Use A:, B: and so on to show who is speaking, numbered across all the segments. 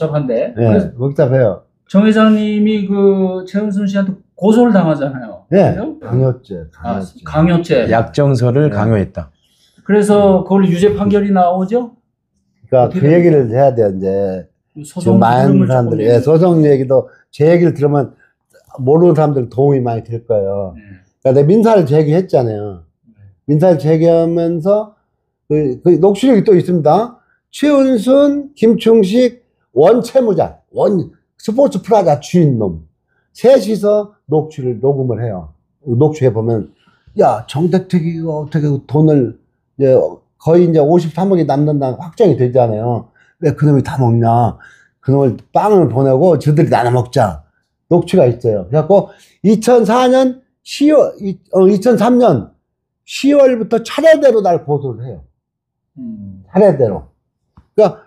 A: 복잡한데.
B: 네, 복잡해요.
A: 정 회장님이 그 최은순 씨한테 고소를 당하잖아요.
B: 네,
A: 그죠?
B: 강요죄.
A: 강요죄.
C: 약정서를
B: 네.
C: 강요했다.
A: 그래서 그걸 유죄 판결이 나오죠?
B: 그러니까 그 얘기를 해야 돼, 이제. 지금 많은 사람들이, 예, 소송 얘기도 제 얘기를 들으면 모르는 사람들 도움이 많이 될 거예요. 그러니까 내가 민사를 제기했잖아요. 민사를 제기하면서 그 녹취록이 또 있습니다. 최은순, 김충식, 원채무자, 스포츠 프라자 주인놈. 셋이서 녹음을 해요. 녹취해보면, 야, 정대택이 어떻게 돈을, 이제 거의 이제 53억이 남는다는 확정이 되잖아요. 왜 그놈이 다 먹냐. 그놈을 빵을 보내고 저들이 나눠 먹자. 녹취가 있어요. 그래갖고 2003년 10월부터 차례대로 날 고소를 해요. 차례대로. 그러니까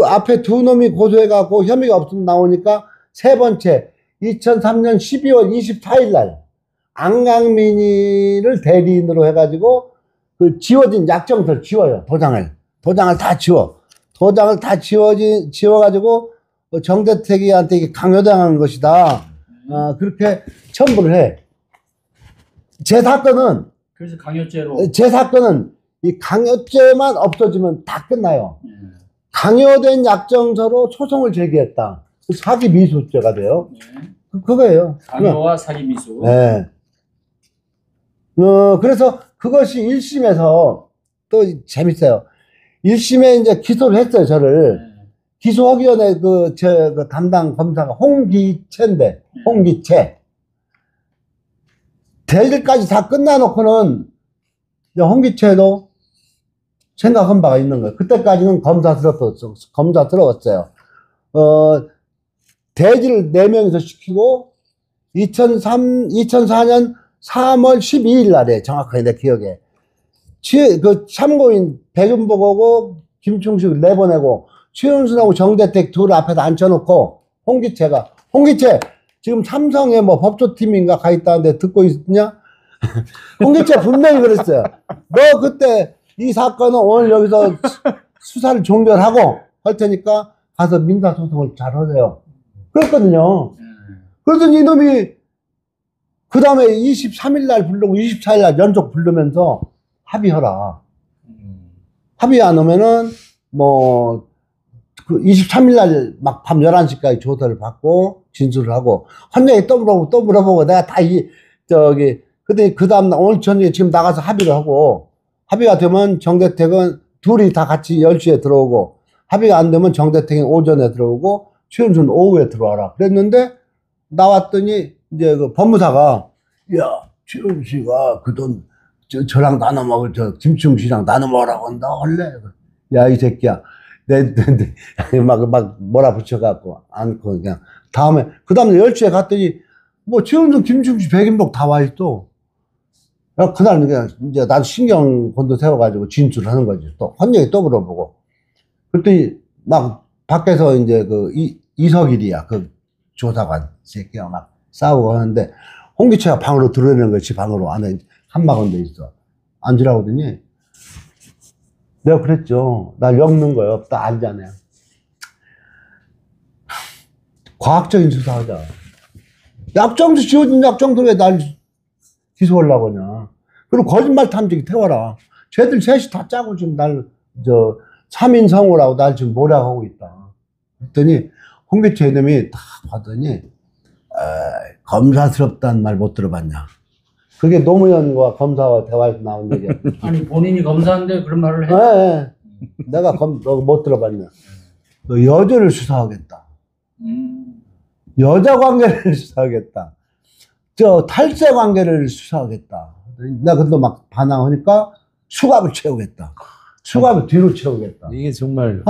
B: 앞에 두 놈이 고소해갖고 혐의가 없으면 나오니까 세 번째 2003년 12월 24일 날 안강민이를 대리인으로 해가지고 그 지워진 약정서를 지워요. 도장을 다 지워. 도장을 다 지워가지고 정대택이한테 강요당한 것이다. 그렇게 첨부를 해. 제 사건은
A: 그래서 강요죄로.
B: 제 사건은 이 강요죄만 없어지면 다 끝나요. 강요된 약정서로 소송을 제기했다. 사기 미수죄가 돼요. 그거예요.
A: 강요와 사기 미수.
B: 네. 그래서 그것이 1심에서 또 재밌어요. 1심에 이제 기소를 했어요, 저를. 기소하기 전에 그 담당 검사가 홍기채인데, 홍기채. 대일까지 다 끝나놓고는 홍기채도 생각한 바가 있는 거예요. 그때까지는 검사스러웠어요. 대지를 4명이서 시키고 2004년 3월 12일 날에 정확하게 내 기억에 그 참고인 백은복하고 김충식을 내보내고 최은순하고 정대택 둘 앞에다 앉혀놓고 홍기채 지금 삼성에 뭐 법조팀인가 가 있다는데 듣고 있냐? 홍기채 분명히 그랬어요. 너 그때 이 사건은 오늘 여기서 수사를 종결하고 할 테니까 가서 민사소송을 잘 하세요. 그랬거든요. 그러더니 이놈이 그 다음에 23일 날 부르고 24일 날 연속 부르면서 합의하라. 합의 안 오면은 뭐 그 23일 날 막 밤 11시까지 조사를 받고 진술을 하고 헌정에 또 물어보고 내가 다 그때 그 다음날 오늘 저녁에 지금 나가서 합의를 하고 합의가 되면 정대택은 둘이 다 같이 10시에 들어오고 합의가 안 되면 정대택이 오전에 들어오고 최은순 오후에 들어와라. 그랬는데 나왔더니 이제 그 법무사가 야, 최은순 씨가 그 돈 저랑 나눠 먹을 김충식이랑 나눠 먹으라고 한다. 할래? 야, 이 새끼야. 막 뭐라 붙여갖고 안고 그냥 그 다음에 10시에 갔더니 뭐 최은순, 김충식, 백인복 다 와 있어. 그날 그냥 이제 난 신경곤도 세워가지고 진술을 하는 거지. 또 헌정에 또 물어보고. 그랬더니 막 밖에서 이제 그 이석일이야. 그 조사관 새끼가 막 싸우고 하는데 홍기채가 방으로 들어오는 거지. 방으로 안에 한마건돼 있어. 앉으라고 하더니 내가 그랬죠. 날 엮는 거예요. 딱 앉아네. 과학적인 수사하자. 약정도 지어진 약정도 왜 날 기소하려고 하냐. 그리고 거짓말 탐지기 태워라. 쟤들 셋이 다 짜고 지금 3인 성우라고 날 지금 몰아가고 있다. 그랬더니 홍기채 이놈이 딱 봤더니 검사스럽다는 말 못 들어봤냐. 그게 노무현과 검사와 대화에서 나온 얘기야.
A: 아니 본인이 검사인데 그런 말을 해?
B: 네. 내가 너 못 들어봤냐. 너 여자를 수사하겠다. 여자 관계를 수사하겠다. 탈세 관계를 수사하겠다. 내가 근데 막 반항하니까 수갑을 채우겠다. 수갑을 뒤로 채우겠다.
C: 이게 정말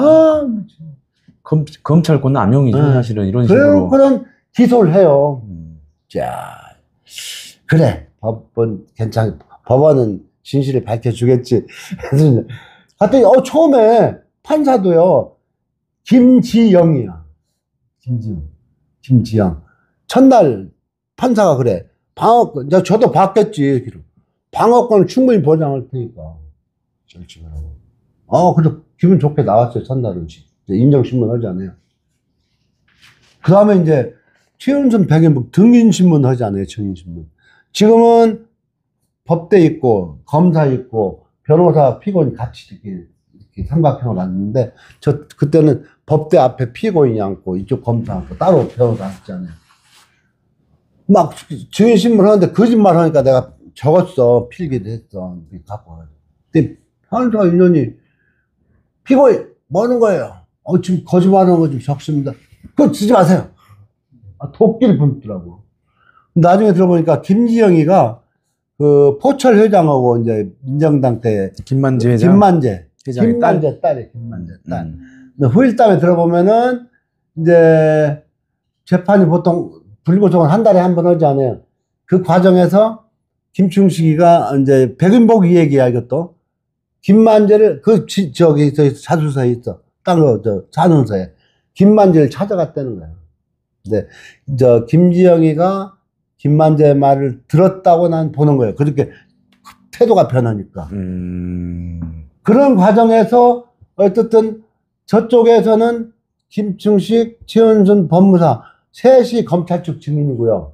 C: 검찰권 남용이죠. 사실은 이런 식으로.
B: 그런 기소를 해요. 자, 그래. 법원은 진실을 밝혀주겠지. 하여튼, 처음에 판사도요, 김지영이야. 김지영. 첫날 판사가 그래. 방어권, 저도 받겠지. 방어권을 충분히 보장할 테니까. 그래서 기분 좋게 나왔어요, 첫날은. 인정신문 하지 않아요. 그 다음에 이제 최은순 백인복 등인신문 하잖아요, 증인신문. 지금은 법대 있고, 검사 있고, 변호사, 피고인 같이 이렇게 삼각형을 앉는데, 그때는 법대 앞에 피고인이 앉고, 이쪽 검사 앉고, 따로 변호사 앉잖아요. 막 증인신문 하는데 거짓말 하니까 내가 적었어. 필기도 했어. 갖고 와가지고. 근데 판사 인원이 피고인 뭐 하는 거예요? 지금 거짓말하는 거 좀 적습니다. 그거 쓰지 마세요. 도끼를 뿜더라고. 나중에 들어보니까 김지영이가 그 포철 회장하고 이제 민정당 때
C: 김만재 회장.
B: 김만재
C: 회장의 딸.
B: 딸이 김만재 딸. 근데 후일담에 들어보면은 이제 재판이 보통 불구속은 한 달에 한 번 하지 않아요. 그 과정에서 김충식이가 이제 백인복 이 얘기야, 이것도. 김만재를, 저기 자수서에 있어. 자문서에. 김만재를 찾아갔다는 거예요. 근데, 김지영이가 김만재의 말을 들었다고 난 보는 거예요. 그렇게 태도가 변하니까. 그런 과정에서 어쨌든 저쪽에서는 김충식, 최은순 법무사, 셋이 검찰 측 증인이고요.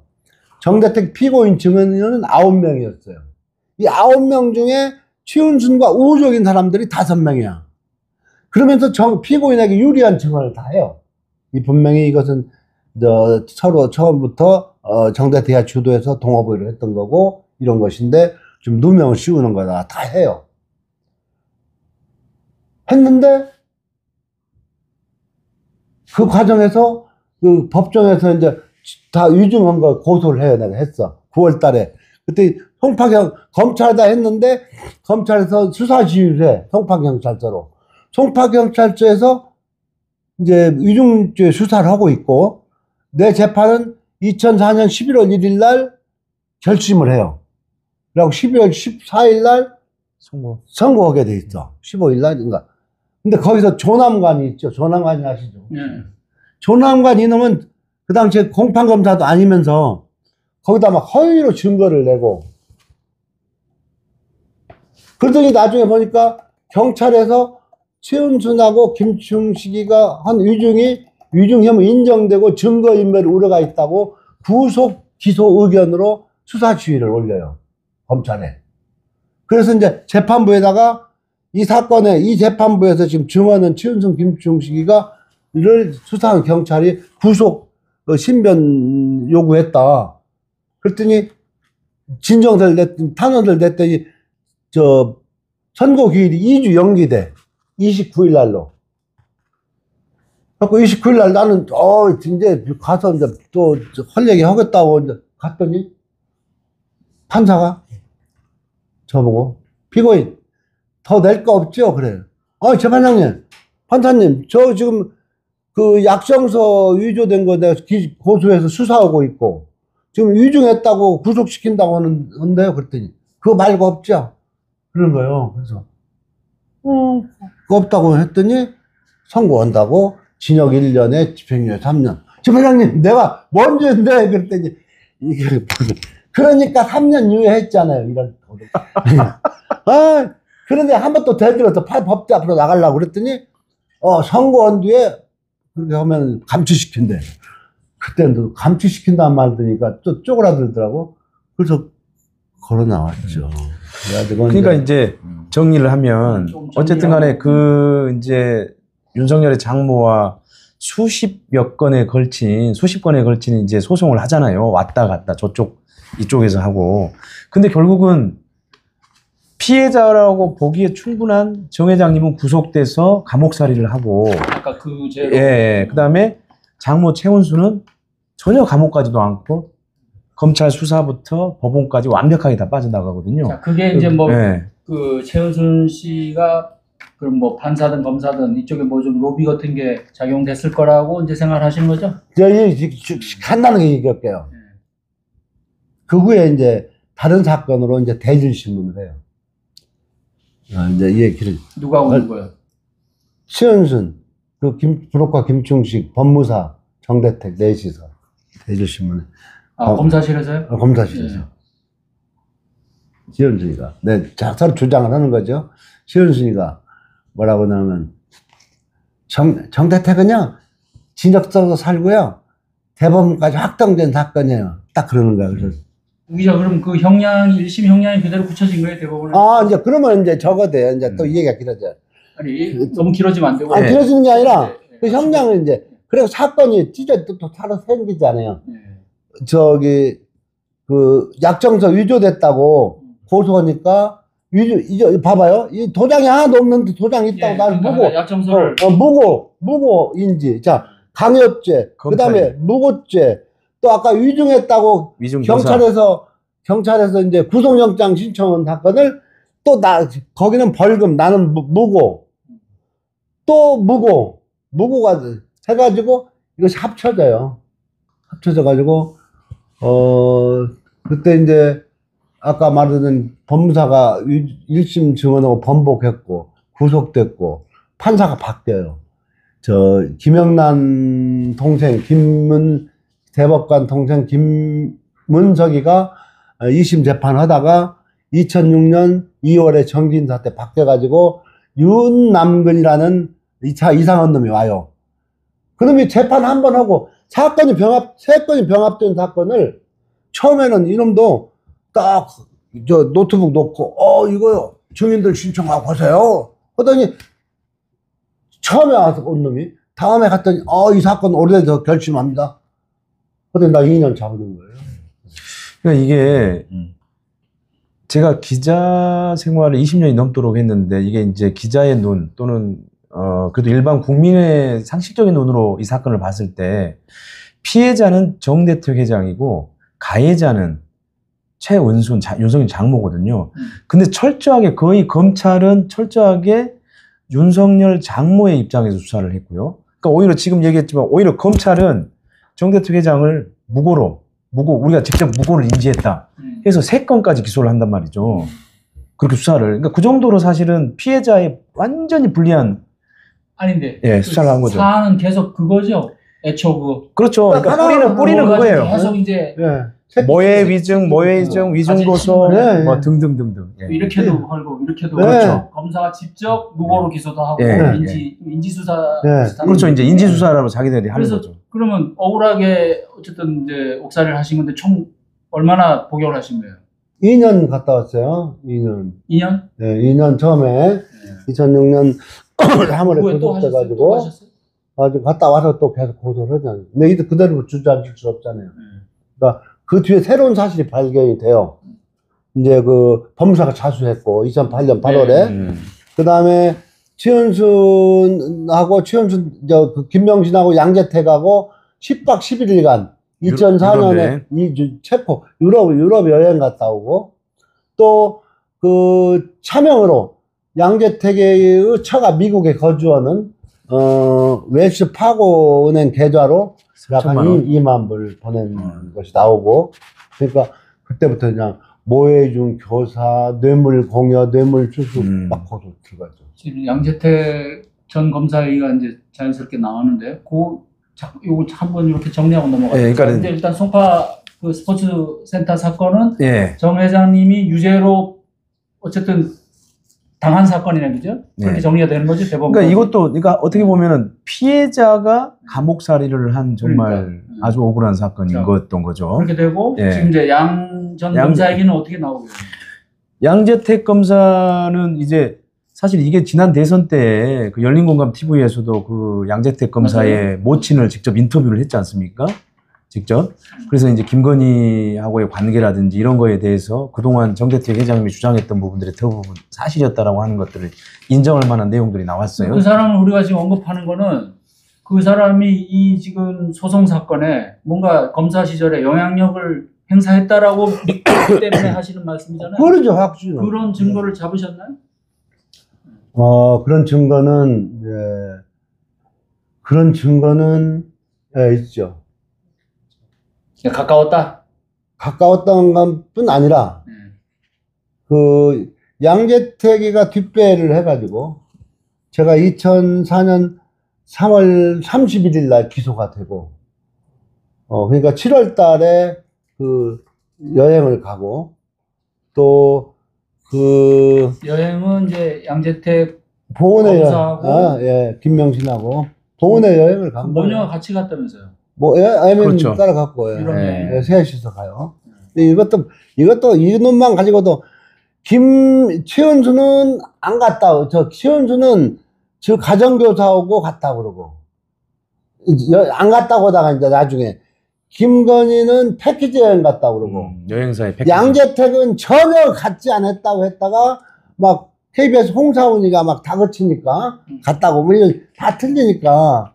B: 정대택 피고인 증인은 9명이었어요. 이 9명 중에 최은순과 우호적인 사람들이 5명이야. 그러면서 피고인에게 유리한 증언을 다 해요. 이 분명히 이것은 서로 처음부터 정대택이 주도해서 동업을 했던 거고 이런 것인데 좀 누명을 씌우는 거다. 다 해요. 했는데 그 과정에서 그 법정에서 이제 다 위증한 거 고소를 해요. 내가 했어. 9월 달에. 그때 검찰에다 했는데 검찰에서 수사 지휘를 해. 송파경찰서로. 송파경찰서에서 이제 위증죄 수사를 하고 있고 내 재판은 2004년 11월 1일 날 결심을 해요. 그리고 12월 14일 날 선고하게 돼 있어. 15일 날인가. 근데 거기서 조남관이 있죠. 조남관이 아시죠?
A: 네.
B: 조남관 이놈은 그 당시에 공판검사도 아니면서 거기다 막 허위로 증거를 내고 그러더니 나중에 보니까 경찰에서 최은순하고 김충식이가 한 위증 혐의 인정되고 증거인멸 우려가 있다고 구속 기소 의견으로 수사 지휘를 올려요. 검찰에. 그래서 이제 재판부에다가 이 재판부에서 지금 증언은 최은순, 김충식이가 이를 수사한 경찰이 구속 신변 요구했다. 그랬더니 탄원을 냈더니 선고 기일이 2주 연기돼. 29일 날로. 그래서 29일 날 나는 이제 가서 이제 또 할 얘기 하겠다고 이제 갔더니 판사가 저보고 피고인 더 낼 거 없죠? 그래요. 재판장님, 판사님, 저 지금 그 약정서 위조된 거 내가 고소해서 수사하고 있고 지금 위증했다고 구속시킨다고 하는데요. 그랬더니 그거 말고 없죠? 그런 거예요. 그래서 그거 없다고 했더니 선고한다고 징역 1년에 집행유예 3년. 재판장님, 내가 뭔지 했는데 그랬더니 이게 그러니까 3년 유예했잖아요. 이런 그런데 한 번 또 대들어서 법대 앞으로 나가려고 그랬더니 선고한 뒤에 그렇게 하면 감치시킨대. 그때는 감치시킨다는 말 들으니까 또 쪼그라들더라고. 그래서 걸어 나왔죠.
C: 그러니까 이제 정리를 하면 어쨌든 간에 이제 윤석열의 장모와 수십 건에 걸친 이제 소송을 하잖아요. 왔다 갔다 이쪽에서 하고. 근데 결국은 피해자라고 보기에 충분한 정 회장님은 구속돼서 감옥살이를 하고.
A: 아까 그 죄로.
C: 예. 그다음에 장모 최은수는 전혀 감옥 가지도 않고 검찰 수사부터 법원까지 완벽하게 다 빠져나가거든요.
A: 자, 그게 이제 뭐
C: 예.
A: 그 최은순 씨가 그럼 뭐 판사든 검사든 이쪽에 뭐 좀 로비 같은 게 작용됐을 거라고 이제 생각하시는 거죠?
B: 간단하게 얘기할게요. 그 후에 이제 다른 사건으로 이제 대질신문을 해요. 이제 이 얘기를.
A: 누가 오는 거예요?
B: 최은순, 브로커 김충식, 법무사, 정대택, 넷이서 대질신문에.
A: 검사실에서요?
B: 검사실에서. 네. 최은순이가. 서로 주장을 하는 거죠. 최은순이가 뭐라고 하냐면, 정대택은요, 진역서로 살고요, 대법원까지 확정된 사건이에요. 딱 그러는 거야. 그래서
A: 기자 그럼 그 형량이 1심 형량이 그대로 굳혀진 거예요 대법원에?
B: 이제 그러면 이제 적어돼요. 이제 또 이 얘기가 길어져요.
A: 아니 너무 길어지면 안 되고.
B: 아니, 길어지는 게 아니라
A: 네, 네.
B: 그 형량은 이제 그리고 사건이 찢어 또 살아 생기잖아요.
A: 네.
B: 저기 그 약정서 위조됐다고 고소하니까 위조 봐봐요. 이 도장이 하나도 없는데 도장이 있다고
A: 예,
B: 나를
A: 그러니까
B: 무고
A: 약정서를
B: 무고인지 자 강요죄 그다음에 무고죄 또 아까 위증했다고
C: 위증교사.
B: 경찰에서 이제 구속영장 신청한 사건을 또 거기는 벌금 나는 무고 또 무고가 해가지고 이것이 합쳐져 가지고 그때 이제 아까 말하던 법무사가 1심 증언하고 번복했고 구속됐고 판사가 바뀌어요. 저 김영란 동생 대법관 동생 김문석이가 2심 재판하다가 2006년 2월에 정기인사 때 바뀌어가지고 윤남근이라는 2차 이상한 놈이 와요. 그놈이 재판 한 번 하고 세 건이 병합된 사건을 처음에는 이놈도 딱 저 노트북 놓고 이거 증인들 신청하고 하세요 하더니 처음에 와서 온 놈이 다음에 갔더니 이 사건 오래돼서 결심합니다. 근데 나 2년 잡아놓은 거예요.
C: 그러니까 이게 제가 기자 생활을 20년이 넘도록 했는데 이게 이제 기자의 눈 또는 그래도 일반 국민의 상식적인 눈으로 이 사건을 봤을 때 피해자는 정대택 회장이고 가해자는 최은순, 윤석열 장모거든요. 근데 거의 검찰은 철저하게 윤석열 장모의 입장에서 수사를 했고요. 그러니까 오히려 지금 얘기했지만 오히려 검찰은 정대택 회장을 우리가 직접 무고를 인지했다 해서 3건까지 기소를 한단 말이죠. 그렇게 수사를. 그러니까 그 정도로 사실은 피해자의 완전히 불리한
A: 아닌데
C: 수사를 한 거죠.
A: 사안은 계속 그거죠. 애초
C: 그렇죠. 그러니까 뿌리는 그거예요.
A: 계속 이제
C: 모해 위증, 위증 고소,
B: 네.
C: 뭐 등등등등.
A: 이렇게도 걸고 이렇게도
B: 그렇죠.
A: 검사가 직접 무고로 기소도 하고 인지 수사.
C: 그렇죠. 이제 인지 수사라고 자기들이 하는 거죠.
A: 그러면 억울하게 어쨌든 이제 옥살이를 하신 건데 총 얼마나 복역을 하신 거예요?
B: 2년 갔다 왔어요. 2년.
A: 2년?
B: 네, 2년 처음에 2006년 3월에
A: 또
B: 구속돼가지고
A: 하셨어요?
B: 갔다 와서 또 계속 고소를 하잖아요. 근데 이때 그대로 주저앉을 수 없잖아요. 그러니까 그 뒤에 새로운 사실이 발견이 돼요. 이제 그 법무사가 자수했고 2008년 8월에 그 다음에 그 김명신하고 양재택하고 10박 11일간 2004년에 체코 유럽 여행 갔다 오고 또 그 차명으로 양재택의 처가 미국에 거주하는 웰스 파고 은행 계좌로 약 한 2만 불 보낸 것이 나오고 그러니까 그때부터 그냥 모해중 교사 뇌물 공여 뇌물 수수 막 고소 들어가죠.
A: 지금 양재택 전 검사가 이제 자연스럽게 나왔는데 요거 한번 이렇게 정리하고 넘어가죠.
C: 그러니까
A: 이제 일단 송파 그 스포츠 센터 사건은
C: 예.
A: 정 회장님이 유죄로 어쨌든 당한 사건이네, 그죠? 그렇게 정리가 되는 거지, 대법원.
C: 그러니까 이것도, 그러니까 어떻게 보면은 피해자가 감옥살이를 한 정말 아주 억울한 사건인 거였던 거죠.
A: 그렇게 되고, 지금 이제 양 전 검사 얘기는 어떻게 나오고요?
C: 양재택 검사는 이제 사실 이게 지난 대선 때 그 열린공감 TV에서도 그 양재택 검사의 모친을 직접 인터뷰를 했지 않습니까? 직접. 그래서 이제 김건희하고의 관계라든지 이런 거에 대해서 그동안 정대택 회장님이 주장했던 부분들이 대부분 사실이었다라고 하는 것들을 인정할 만한 내용들이 나왔어요.
A: 그 사람을 우리가 지금 언급하는 거는 그 사람이 이 지금 소송 사건에 뭔가 검사 시절에 영향력을 행사했다라고 믿기 때문에 하시는 말씀이잖아요.
B: 그러죠, 확실히.
A: 그런 증거를 잡으셨나요?
B: 그런 증거는 있죠.
A: 가까웠다?
B: 가까웠던 것뿐 아니라, 그, 양재택이가 뒷배를 해가지고, 제가 2004년 3월 31일 날 기소가 되고, 그러니까 7월 달에 그 여행을 가고, 또, 그,
A: 여행은 이제 양재택
B: 보훈의
A: 검사하고
B: 김명신하고, 보훈의 여행을 간 거예요.
A: 모녀가 같이 갔다면서요?
B: 뭐 애면
C: 그렇죠.
B: 따라갔고
A: 네.
B: 셋이서 가요. 근데 이것도 이놈만 가지고도 최은수는 안 갔다. 최은수는 저 가정교사하고 갔다 그러고 안 갔다고 하다가 이제 나중에 김건희는 패키지 여행 갔다 그러고
C: 여행사의 패키지.
B: 양재택은 전혀 갔지 않았다고 했다가 막 KBS 홍사훈이가 막 다그치니까 갔다고 뭐 이런 다 틀리니까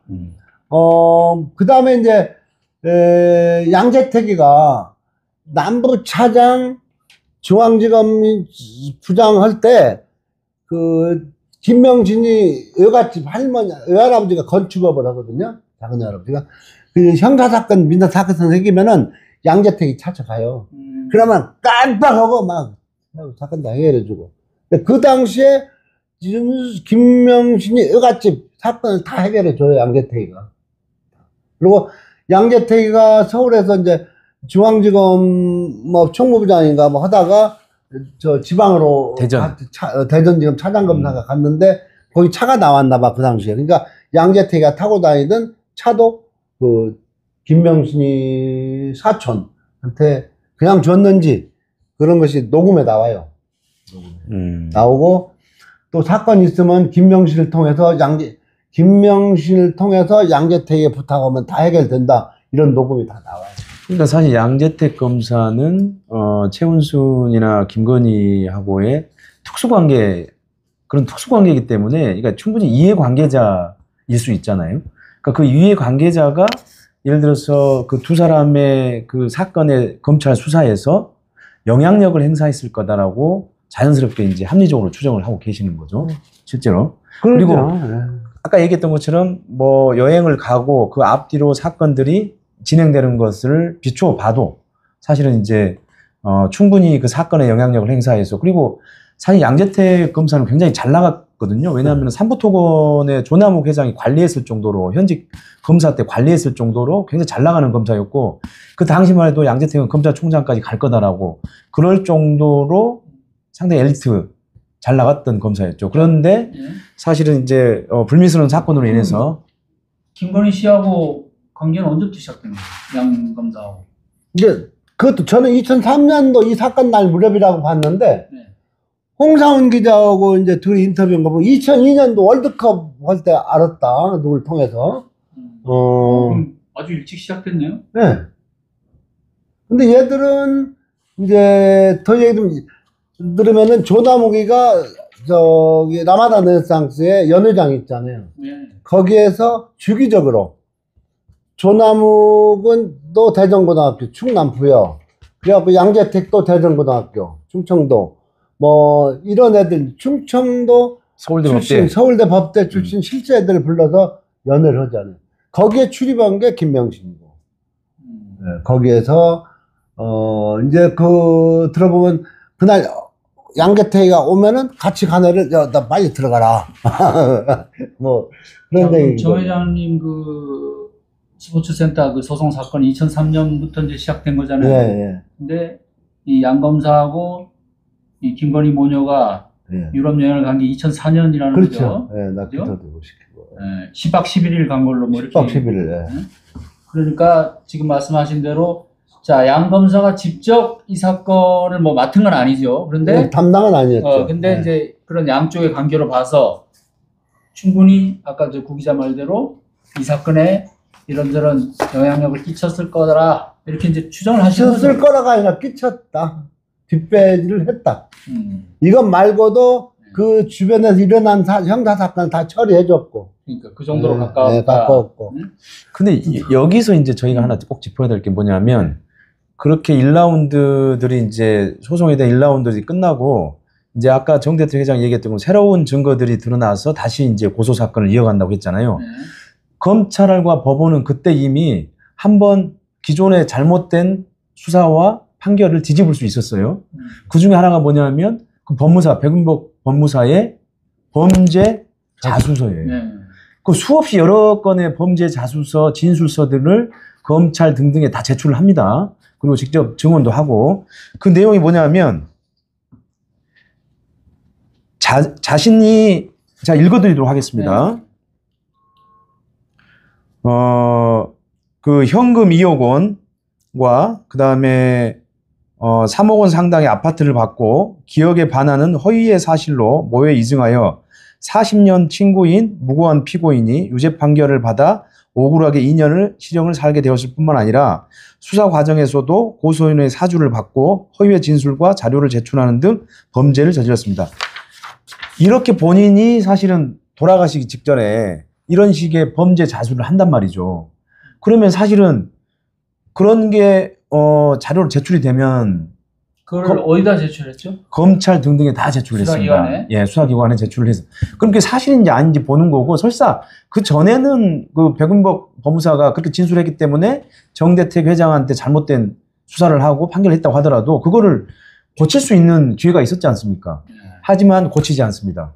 B: 그 다음에 이제 양재택이가 남부 차장 중앙지검 부장 할 때 그 김명진이 외갓집 외할아버지가 건축업을 하거든요. 작은 외할아버지가 그 형사사건 민사사건 생기면은 양재택이 찾아가요. 그러면 깜빡하고 막 사건 다 해결해주고. 그 당시에 김명신이 외갓집 사건을 다 해결해줘요, 양재택이가. 그리고 양재택이가 서울에서 이제 중앙지검 뭐 총무부장인가 뭐 하다가 저 지방으로 대전지검 차장검사가 갔는데 거기 차가 나왔나 봐, 그 당시에. 그러니까 양재택이가 타고 다니던 차도 그 김명신이 사촌한테 그냥 줬는지 그런 것이 녹음에 나와요. 나오고 또 사건이 있으면 김명신을 통해서 양재택에 부탁하면 다 해결된다. 이런 녹음이 다 나와요.
C: 그러니까 사실 양재택 검사는 최은순이나 김건희하고의 그런 특수관계이기 때문에 그러니까 충분히 이해관계자일 수 있잖아요. 그러니까 그 이해관계자가 예를 들어서 그 두 사람의 그 사건의 검찰 수사에서 영향력을 행사했을 거다라고 자연스럽게 이제 합리적으로 추정을 하고 계시는 거죠. 실제로.
B: 그렇죠.
C: 그리고 아까 얘기했던 것처럼 뭐 여행을 가고 그 앞뒤로 사건들이 진행되는 것을 비추어 봐도 사실은 이제 충분히 그 사건에 영향력을 행사해서 그리고 사실 양재택 검사는 굉장히 잘 나갔거든요. 왜냐하면 삼부토건의 조남욱 회장이 관리했을 정도로 현직 검사 때 관리했을 정도로 굉장히 잘 나가는 검사였고 그 당시만 해도 양재택은 검찰총장까지 갈 거다라고 그럴 정도로 상당히 엘리트 잘 나갔던 검사였죠. 그런데 사실은 이제 불미스러운 사건으로 인해서
A: 김건희 씨하고 관계는 언제부터 시작된 거예요? 양 검사하고.
B: 이제 그것도 저는 2003년도 이 사건 날 무렵이라고 봤는데
A: 네.
B: 홍사훈 기자하고 이제 둘이 인터뷰한 거 보면 2002년도 월드컵 할 때 알았다. 누굴 통해서.
A: 그럼 아주 일찍 시작됐네요.
B: 네. 근데 얘들은 이제 더 얘기 좀 들으면은 조남욱이가 저기 라마다 르네상스의 연회장 있잖아요.
A: 네.
B: 거기에서 주기적으로 조남욱은 또 대전고등학교 충남부여. 그래갖고 양재택도 대전고등학교, 충청도 뭐 이런 애들 충청도
C: 서울대
B: 출신,
C: 법대
B: 서울대 법대 출신 실제 애들을 불러서 연애를 하잖아요. 거기에 출입한 게 김명신이고. 네, 거기에서 이제 그 들어보면 그날 양재택이가 오면은 같이 가네를 나 빨리 들어가라. 뭐 그런 얘기.
A: 정 회장님 그 스포츠센터 그 소송 사건이 2003년부터 이제 시작된 거잖아요.
B: 예.
A: 근데 이 양 검사하고 이 김건희 모녀가 유럽 여행을 간 게 2004년이라는
B: 그렇죠.
A: 거죠.
B: 예, 나
A: 그죠?
B: 그것도 시키고.
A: 10박 11일 간 걸로 뭐 이렇게.
B: 10박 11일. 예.
A: 그러니까 지금 말씀하신 대로 자, 양 검사가 직접 이 사건을 뭐 맡은 건 아니죠. 그런데
B: 담당은 아니었죠.
A: 근데 이제 그런 양쪽의 관계로 봐서 충분히 아까 저 구 기자 말대로 이 사건에 이런저런 영향력을 끼쳤을 거라 이렇게 이제 추정을 하시는 거죠.
B: 끼쳤을 거라가 아니라 끼쳤다. 뒷배를 했다. 이것 말고도 그 주변에서 일어난 형사 사건 다 처리해줬고.
A: 그러니까 그 정도로 가까웠다.
B: 네, 가까웠고.
C: 근데 여기서 이제 저희가 하나 꼭 짚어야 될 게 뭐냐면 그렇게 1라운드들이 이제 소송에 대한 1라운드들이 끝나고 이제 아까 정 대통령 회장이 얘기했던 건 새로운 증거들이 드러나서 다시 이제 고소 사건을 이어간다고 했잖아요.
A: 네.
C: 검찰과 법원은 그때 이미 한번 기존의 잘못된 수사와 판결을 뒤집을 수 있었어요. 그 중에 하나가 뭐냐면 그 법무사 백운복 법무사의 범죄 자수서예요.
A: 네.
C: 그 수없이 여러 건의 범죄 자수서, 진술서들을 검찰 등등에 다 제출을 합니다. 그리고 직접 증언도 하고 그 내용이 뭐냐면 자신이 자 읽어드리도록 하겠습니다. 그 현금 2억 원과 그 다음에 3억 원 상당의 아파트를 받고 기억에 반하는 허위의 사실로 모해 이증하여 40년 친구인 무고한 피고인이 유죄 판결을 받아 억울하게 2년을 실형을 살게 되었을 뿐만 아니라 수사 과정에서도 고소인의 사주를 받고 허위의 진술과 자료를 제출하는 등 범죄를 저질렀습니다. 이렇게 본인이 사실은 돌아가시기 직전에 이런 식의 범죄 자수를 한단 말이죠. 그러면 사실은 그런 게 자료로 제출이 되면
A: 그걸 어디다 제출했죠?
C: 검찰 등등에 다 제출했습니다.
A: 수사기관에?
C: 예, 수사기관에 제출을 해서. 그럼 그게 사실인지 아닌지 보는 거고, 설사 그 전에는 그 백은복 법무사가 그렇게 진술했기 때문에 정대택 회장한테 잘못된 수사를 하고 판결했다고 하더라도 그거를 고칠 수 있는 기회가 있었지 않습니까? 하지만 고치지 않습니다.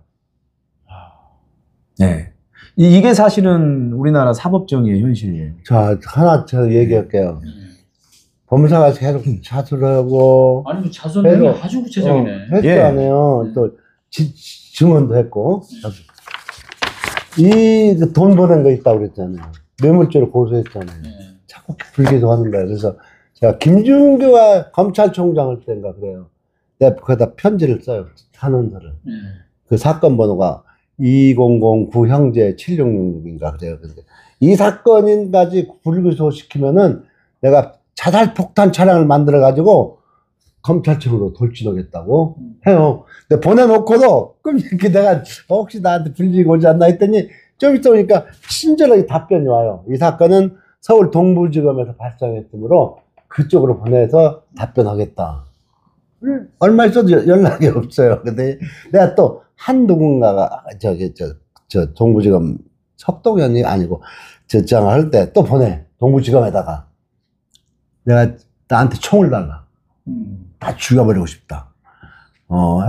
C: 네. 이게 사실은 우리나라 사법정의의 현실이에요.
B: 자, 하나 저 얘기할게요. 법무사가 계속 자수를 하고
A: 아니 뭐 자수 내용이
B: 해도-
A: 아주 구체적이네.
B: 했잖아요. 또 증언도 했고. 이 돈 보낸 거 있다고 그랬잖아요. 뇌물죄로 고소했잖아요.
A: 네.
B: 자꾸 불기도 하는 거예요. 그래서 제가 김준규가 검찰총장일 때인가 그래요. 내가 거기다 편지를 써요. 탄원서를.
A: 네.
B: 그 사건 번호가 2009 형제 7666인가 그래요. 근데 이 사건인까지 불기소 시키면은 내가 자살폭탄 차량을 만들어가지고 검찰청으로 돌진하겠다고 해요. 근데 보내놓고도 그럼 이렇게 내가 혹시 나한테 불리고 오지 않나 했더니 좀 있다 보니까 친절하게 답변이 와요. 이 사건은 서울 동부지검에서 발생했으므로 그쪽으로 보내서 답변하겠다. 얼마 있어도 연락이 없어요. 근데 내가 또 한 누군가가 저 동부지검 석동현이 아니고 저장을 할 때 또 보내. 동부지검에다가 내가 나한테 총을 달라. 다 죽여버리고 싶다.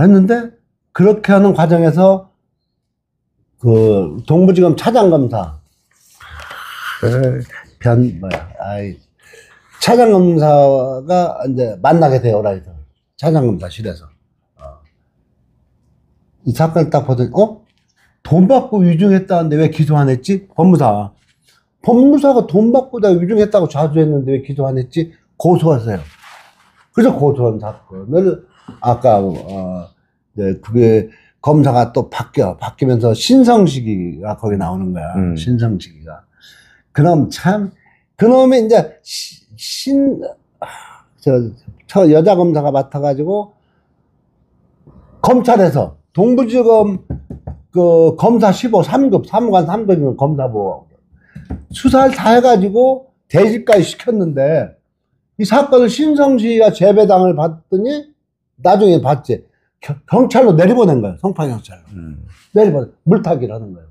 B: 했는데 그렇게 하는 과정에서 그 동부지검 차장검사 차장검사가 이제 만나게 돼요. 라이서 차장검사실에서 이 사건을 딱 보더니 돈 받고 위증했다는데 왜 기소 안 했지? 법무사가 돈 받고 다 위증했다고 자수했는데 왜 기소 안 했지? 고소하세요. 그래서 고소한 사건을 아까 네, 그게 검사가 또 바뀌면서 신성식이가 거기 나오는 거야. 신성식이가. 그놈 참 그놈이 이제 저 여자 검사가 맡아가지고 검찰에서 동부지검 그 검사 15 3급 사무관 3급이면 검사부 수사를 다 해가지고 대지까지 시켰는데 이 사건을 신성시가 재배당을 받더니 나중에 봤지. 경찰로 내려보낸 거예요. 성파경찰로. 물타기를 하는 거예요.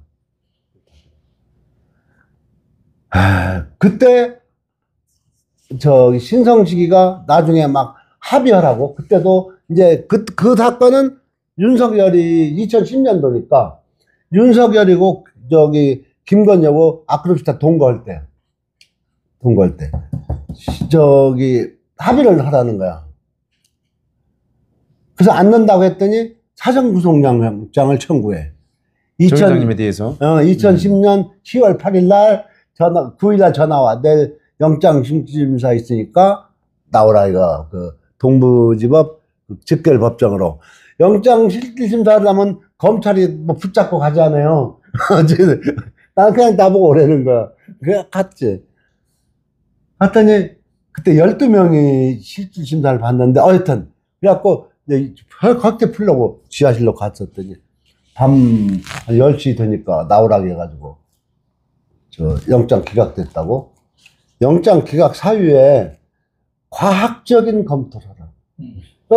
B: 그때 신성시기가 나중에 막 합의하라고 그때도 이제 그 사건은 윤석열이 2010년도니까 윤석열이고 김건희하고 아크로스타 동거할 때 합의를 하라는 거야. 그래서 안 넣는다고 했더니 사전구속영장을 청구해.
C: 조 회장님에 대해서.
B: 2010년 10월 8일 날 9일 날 전화 와. 내일 영장 심사 있으니까 나오라 이거. 그 동부지법 즉결법정으로. 영장 실질심사를 하면 검찰이 뭐 붙잡고 가잖아요. 난 그냥 나보고 오라는 거야. 그래 갔지. 갔더니 그때 12명이 실질심사를 봤는데 하여튼 그래갖고 각대 풀려고 지하실로 갔었더니 밤 10시 되니까 나오라고 해가지고 영장 기각됐다고. 영장 기각 사유에 과학적인 검토를 하라.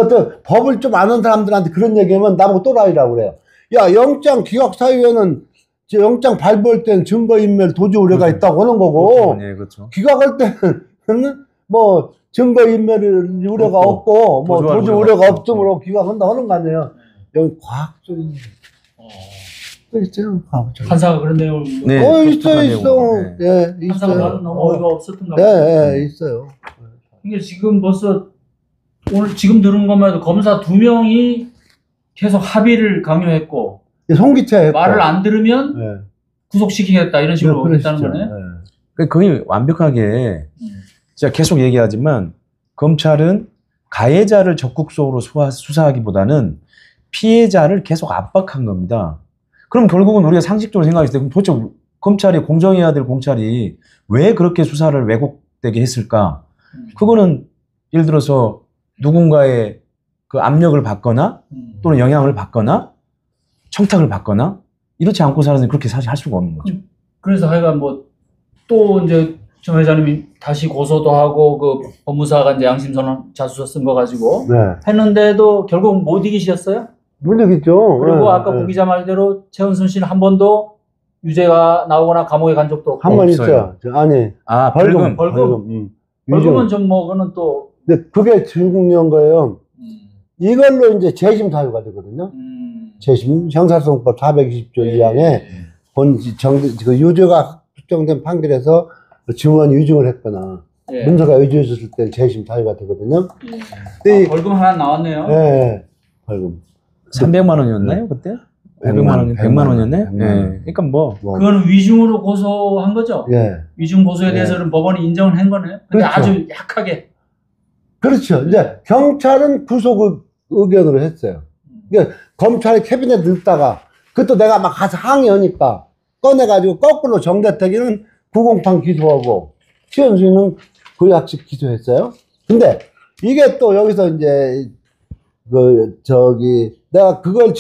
B: 또 법을 좀 아는 사람들한테 그런 얘기하면 나보고 또라이라고 그래요. 야, 영장 기각 사유에는 영장 발부할 때는 증거인멸 도주 우려가 있다고 하는 거고,
C: 네, 그렇죠.
B: 기각할 때는 뭐 증거인멸 우려가 없고 뭐 도주 우려가 없으므로 기각한다 하는 거 아니에요. 여기 과학적인 또 있어요.
A: 판사가 그런 내용을
B: 있어. 네,
A: 판사가
B: 있어요.
A: 나는 어이가 없었던가
B: 네, 있어요.
A: 이게 지금 벌써 오늘 지금 들은 것만 해도 검사 2명이 계속 합의를 강요했고
B: 송기채
A: 말을 안 들으면
B: 네.
A: 구속시키겠다 이런 식으로 했다는 거네.
B: 네.
C: 거의 완벽하게 제가 계속 얘기하지만 검찰은 가해자를 적극적으로 수사하기보다는 피해자를 계속 압박한 겁니다. 그럼 결국은 우리가 상식적으로 생각했을 때 그럼 도대체 검찰이 공정해야 될 검찰이 왜 그렇게 수사를 왜곡되게 했을까? 그거는 예를 들어서 누군가의 그 압력을 받거나 또는 영향을 받거나 청탁을 받거나 이렇지 않고서는 그렇게 사실 할 수가 없는 거죠.
A: 그래서 하여간 뭐 또 이제 정 회장님이 다시 고소도 하고 그 법무사가 이제 양심선언 자수서 쓴 거 가지고
B: 네.
A: 했는데도 결국 못 이기셨어요?
B: 문제겠죠.
A: 그리고 아까 고 기자 말대로 최은순 씨는 한 번도 유죄가 나오거나 감옥에 간 적도 없고
B: 한 번
C: 없어요.
B: 있어요. 아니,
C: 벌금.
A: 벌금은
B: 유죄.
A: 좀 뭐 그는 또
B: 근데 그게 중요한 거예요. 이걸로 이제 재심 사유가 되거든요. 재심, 형사소송법 420조 2항에 그 유죄가 확정된 판결에서 증언 위증을 했거나
A: 예.
B: 문서가 위조했을 때 재심 사유가 되거든요.
A: 예.
B: 근데
A: 벌금 하나 나왔네요.
B: 예, 벌금.
C: 300만 원이었나요 그때? 100만 원, 100만 원이었나요? 예. 그러니까 뭐
A: 그거는 위중으로 고소한 거죠?
B: 예.
A: 위중 고소에
B: 예.
A: 대해서는 법원이 인정을 한 거네요. 근데
B: 그렇죠.
A: 아주 약하게.
B: 그렇죠. 이제 경찰은 구속 의견으로 했어요. 그러니까 검찰이 캐비넷 넣다가 그것도 내가 막 가서 항의하니까 꺼내가지고 거꾸로 정대택이는 구공판 기소하고 최은수는 구약식 기소했어요. 근데 이게 또 여기서 이제 내가 그걸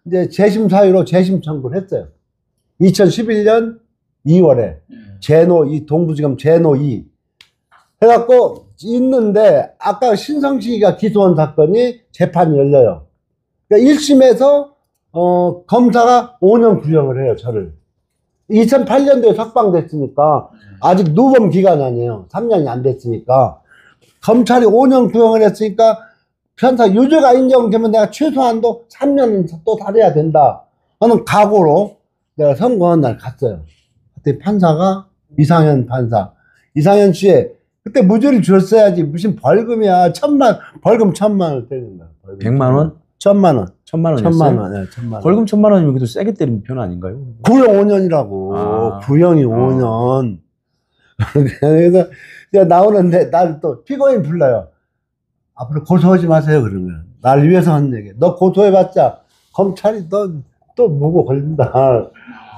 B: 이제 재심 사유로 재심 청구를 했어요. 2011년 2월에 이 동부지검 제노 2 해갖고 있는데 아까 신성식이가 기소한 사건이 재판이 열려요. 그러니까 1심에서 검사가 5년 구형을 해요, 저를. 2008년도에 석방됐으니까 아직 누범 기간 아니에요. 3년이 안 됐으니까. 검찰이 5년 구형을 했으니까 편사 유죄가 인정되면 내가 최소한도 3년은 또 살아야 된다 하는 각오로 내가 선고한 날 갔어요. 그때 판사가 이상현 판사. 이상현 씨 그때 무죄를 줬어야지 무슨 벌금이야. 벌금 1,000만 원 때리는 거야.
C: 100만 원?
B: 1,000만 원.
C: 1,000만 원이었어요?
B: 1,000만 원. 네, 1,000만 원.
C: 벌금 1,000만 원이면 그래도 세게 때리면 편 아닌가요?
B: 구형 5년이라고.
C: 아.
B: 구형이 5년. 그래서 이제 나오는데 나를 또 피고인 불러요. 앞으로 고소하지 마세요. 그러면. 날 위해서 하는 얘기. 너 고소해봤자 검찰이 또 무고 걸린다.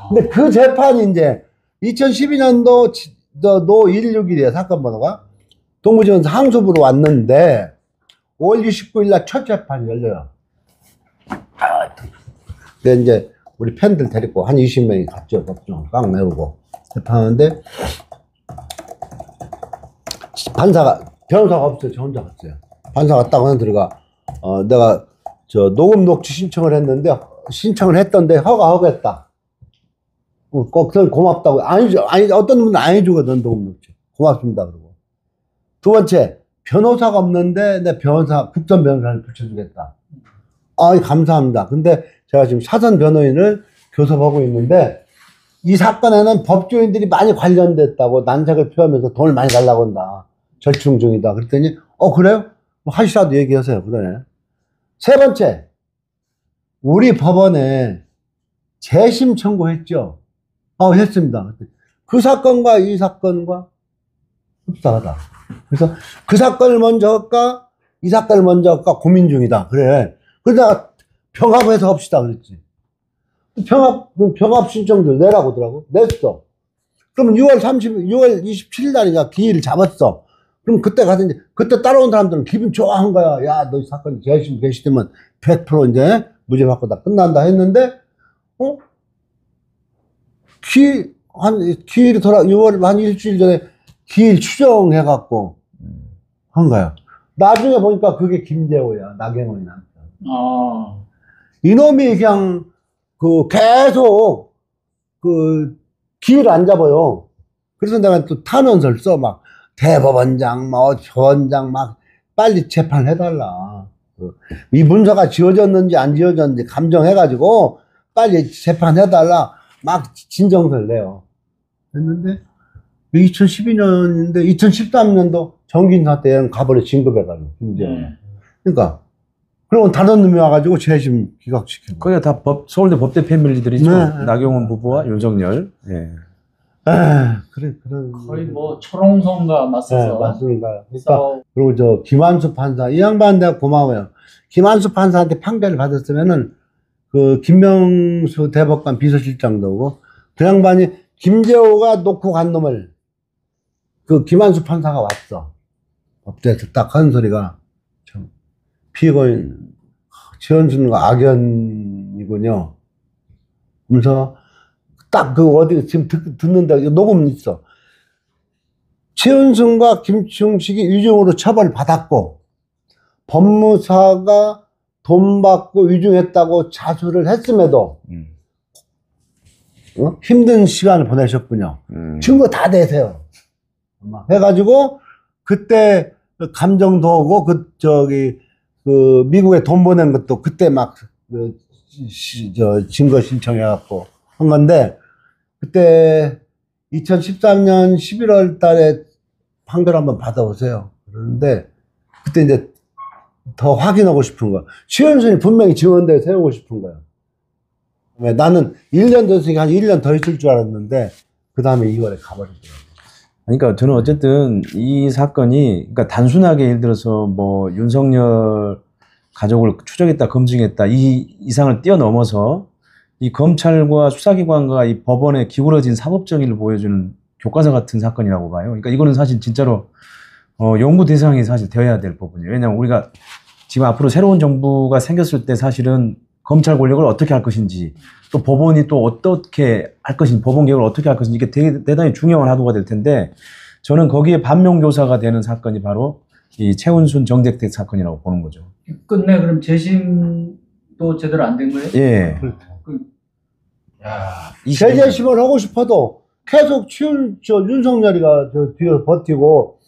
B: 근데 그 재판이 이제 2012년도 노 161이에요. 사건 번호가. 동부지검에서 항소부로 왔는데 5월 29일 날 첫 재판이 열려요. 근데 이제 우리 팬들 데리고 한 20명이 갔죠. 법정 꽉 메우고 재판하는데 변호사가 없어요. 저 혼자 갔어요. 판사가 딱 하나 들어가. 내가 녹음 녹취 신청을 했던데 허가했다. 꼭 고맙다고. 아니 어떤 분은 안 해주거든 녹음 녹취. 고맙습니다 그러고. 두 번째 변호사가 없는데 내 국선 변호사를 붙여주겠다. 감사합니다. 근데 제가 지금 사전 변호인을 교섭하고 있는데 이 사건에는 법조인들이 많이 관련됐다고 난색을 표하면서 돈을 많이 달라고 한다. 절충 중이다. 그랬더니 그래요? 뭐 하시라도 얘기하세요. 그러네. 세 번째 우리 법원에 재심 청구했죠. 했습니다. 그 사건과 이 사건과 흡사하다. 그래서 그 사건을 먼저 할까 이 사건을 먼저 할까 고민 중이다. 그래. 그러다가 병합해서 합시다 그랬지. 병합 신청들 내라고 하더라고. 냈어. 그러면 6월 27일 날인가 기일을 잡았어. 그럼 그때 가서 이제 그때 따라온 사람들은 기분 좋아한 거야. 야, 너 이 사건 재심 개시되면 100% 이제 무죄 받고 다 끝난다 했는데 기일이 6월 한 일주일 전에 기일 추정해갖고 한 거야. 나중에 보니까 그게 김재호야. 나경원이 남편. 이놈이 그냥 계속 기회를 안 잡아요. 그래서 내가 또 탄원서를 써. 막 대법원장, 조원장 막 빨리 재판을 해달라. 이 문서가 지어졌는지 안 지어졌는지 감정해가지고 빨리 재판해달라. 막 진정서를 내요. 했는데 2012년인데 2013년도 정기인사 때는 가버려 진급해가지고 김재호. 그러니까 그리고 다른 놈이 와가지고 재심 기각시키고.
C: 거기가 다 서울대 법대 패밀리들이죠.
B: 네.
C: 나경원 부부와 윤석열. 예.
B: 그래, 그런.
A: 거의 뭐 초롱성과
B: 네,
A: 맞서서
B: 맞습니다. 그러니까,
A: 싸워.
B: 그리고 저, 김한수 판사, 이 양반 내가 고마워요. 김한수 판사한테 판결을 받았으면은, 그, 김명수 대법관 비서실장도 오고, 그 양반이 김재호가 놓고 간 놈을, 그 김한수 판사가 왔어. 법대에서 딱 하는 소리가, 참, 피고인, 최은순과 악연이군요. 그래서, 딱 그 어디 지금 듣는다 녹음 있어. 최은순과 김충식이 위증으로 처벌 받았고 법무사가 돈 받고 위증했다고 자수를 했음에도 힘든 시간을 보내셨군요. 증거 다 내세요. 해가지고 그때 그 감정도 오고 그 저기 그 미국에 돈 보낸 것도 그때 막 저 증거 신청해갖고 한 건데 그때 2013년 11월 달에 판결 한번 받아오세요. 그러는데 그때 이제 더 확인하고 싶은 거야. 최은순이 분명히 증언대에 세우고 싶은 거야. 왜? 나는 1년 됐으니까 한 1년 더 있을 줄 알았는데 그 다음에 2월에 가버리더라고요.
C: 그러니까 저는 어쨌든 이 사건이 그러니까 단순하게 예를 들어서 뭐 윤석열 가족을 추적했다, 검증했다 이 이상을 뛰어넘어서 이 검찰과 수사기관과 이 법원의 기울어진 사법 정의를 보여주는 교과서 같은 사건이라고 봐요. 그러니까 이거는 사실 진짜로 연구 대상이 사실 되어야 될 부분이에요. 왜냐하면 우리가 지금 앞으로 새로운 정부가 생겼을 때 사실은 검찰 권력을 어떻게 할 것인지 또 법원이 또 어떻게 할 것인지 법원 개혁을 어떻게 할 것인지 이게 대단히 중요한 화두가 될 텐데 저는 거기에 반면교사가 되는 사건이 바로 이 최은순 정대택 사건이라고 보는 거죠.
A: 끝내 그럼 재심도 제대로 안 된 거예요?
C: 예.
A: 야,
B: 재재심을 하고 싶어도 계속 윤석열이가 저 뒤에서 버티고